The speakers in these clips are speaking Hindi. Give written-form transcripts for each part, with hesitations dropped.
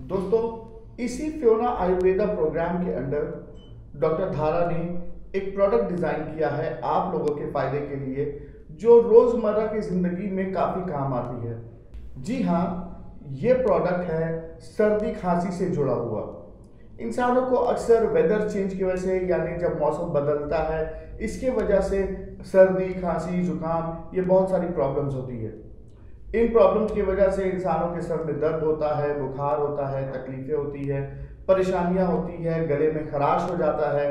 दोस्तों, इसी फ्योना आयुर्वेदा प्रोग्राम के अंडर डॉक्टर धारा ने एक प्रोडक्ट डिज़ाइन किया है आप लोगों के फ़ायदे के लिए, जो रोज़मर्रा की ज़िंदगी में काफ़ी काम आती है। जी हाँ, ये प्रोडक्ट है सर्दी खांसी से जुड़ा हुआ। इंसानों को अक्सर वेदर चेंज की वजह से, यानी जब मौसम बदलता है, इसके वजह से सर्दी खांसी जुकाम ये बहुत सारी प्रॉब्लम्स होती है। इन प्रॉब्लम्स की वजह से इंसानों के सर में दर्द होता है, बुखार होता है, तकलीफ़ें होती है, परेशानियां होती है, गले में खराश हो जाता है।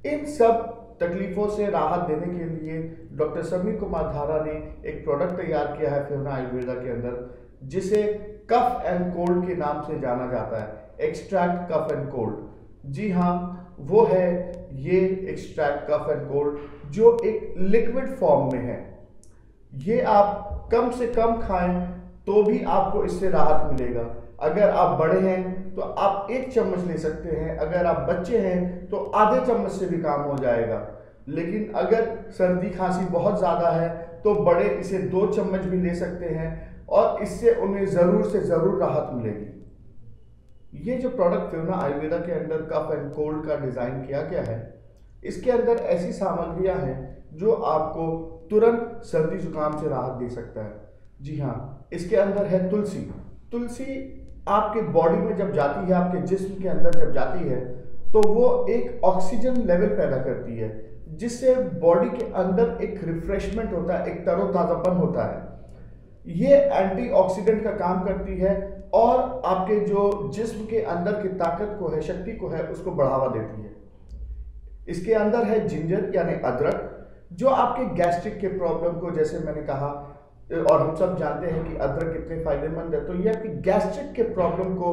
इन सब तकलीफ़ों से राहत देने के लिए डॉक्टर समीर कुमार धारा ने एक प्रोडक्ट तैयार किया है फ्योना आयुर्वेदा के अंदर, जिसे कफ एंड कोल्ड के नाम से जाना जाता है। Extract cough and cold. जी हाँ, वो है ये एक्सट्रैक्ट कफ एंड कोल्ड, जो एक लिक्विड फॉर्म में है। ये आप कम से कम खाएं तो भी आपको इससे राहत मिलेगा। अगर आप बड़े हैं तो आप 1 चम्मच ले सकते हैं, अगर आप बच्चे हैं तो आधे चम्मच से भी काम हो जाएगा। लेकिन अगर सर्दी खांसी बहुत ज़्यादा है तो बड़े इसे 2 चम्मच भी ले सकते हैं और इससे उन्हें ज़रूर से ज़रूर राहत मिलेगी। ये जो प्रोडक्ट फ्योना आयुर्वेदा के अंदर कफ एंड कोल्ड का डिज़ाइन किया गया है, इसके अंदर ऐसी सामग्रियां हैं जो आपको तुरंत सर्दी जुकाम से राहत दे सकता है। जी हाँ, इसके अंदर है तुलसी। तुलसी आपके बॉडी में जब जाती है, आपके जिस्म के अंदर जब जाती है, तो वो एक ऑक्सीजन लेवल पैदा करती है, जिससे बॉडी के अंदर एक रिफ्रेशमेंट होता है, एक तरोताज़ापन होता है। ये एंटीऑक्सीडेंट का काम करती है और आपके जो जिस्म के अंदर की ताकत को है, शक्ति को है, उसको बढ़ावा देती है। इसके अंदर है जिंजर यानी अदरक, जो आपके गैस्ट्रिक के प्रॉब्लम को, जैसे मैंने कहा और हम सब जानते हैं कि अदरक कितने फायदेमंद है, तो ये आपकी गैस्ट्रिक के प्रॉब्लम को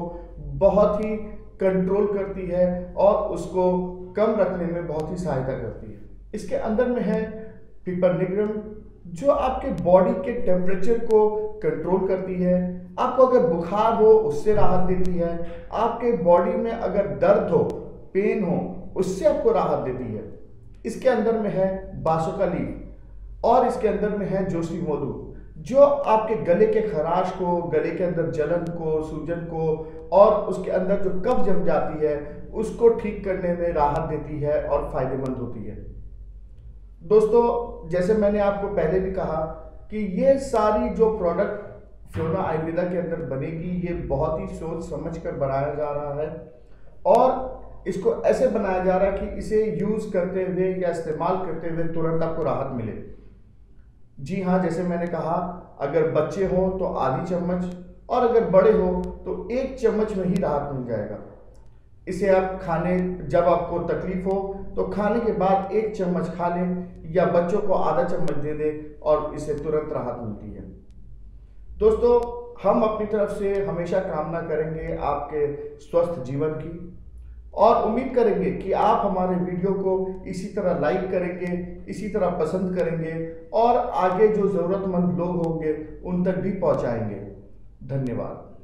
बहुत ही कंट्रोल करती है और उसको कम रखने में बहुत ही सहायता करती है। इसके अंदर में है पिपरनिग्रम, जो आपके बॉडी के टेम्परेचर को कंट्रोल करती है। आपको अगर बुखार हो उससे राहत देती है, आपके बॉडी में अगर दर्द हो, पेन हो, उससे आपको राहत देती है। इसके अंदर में है बासुका लीफ और इसके अंदर में है जोशी मधु, जो आपके गले के खराश को, गले के अंदर जलन को, सूजन को और उसके अंदर जो कफ जम जाती है उसको ठीक करने में राहत देती है और फायदेमंद होती है। दोस्तों, जैसे मैंने आपको पहले भी कहा कि ये सारी जो प्रोडक्ट फ्योना आयुर्वेदा के अंदर बनेगी, ये बहुत ही सोच समझ कर बनाया जा रहा है और इसको ऐसे बनाया जा रहा है कि इसे यूज़ करते हुए या इस्तेमाल करते हुए तुरंत आपको राहत मिले। जी हाँ, जैसे मैंने कहा, अगर बच्चे हो तो आधी चम्मच और अगर बड़े हो तो 1 चम्मच में ही राहत मिल जाएगा। इसे आप खाने, जब आपको तकलीफ हो तो खाने के बाद 1 चम्मच खा लें या बच्चों को आधा चम्मच दे दें और इसे तुरंत राहत मिलती है। दोस्तों, हम अपनी तरफ से हमेशा कामना करेंगे आपके स्वस्थ जीवन की और उम्मीद करेंगे कि आप हमारे वीडियो को इसी तरह लाइक करेंगे, इसी तरह पसंद करेंगे और आगे जो ज़रूरतमंद लोग होंगे उन तक भी पहुंचाएंगे। धन्यवाद।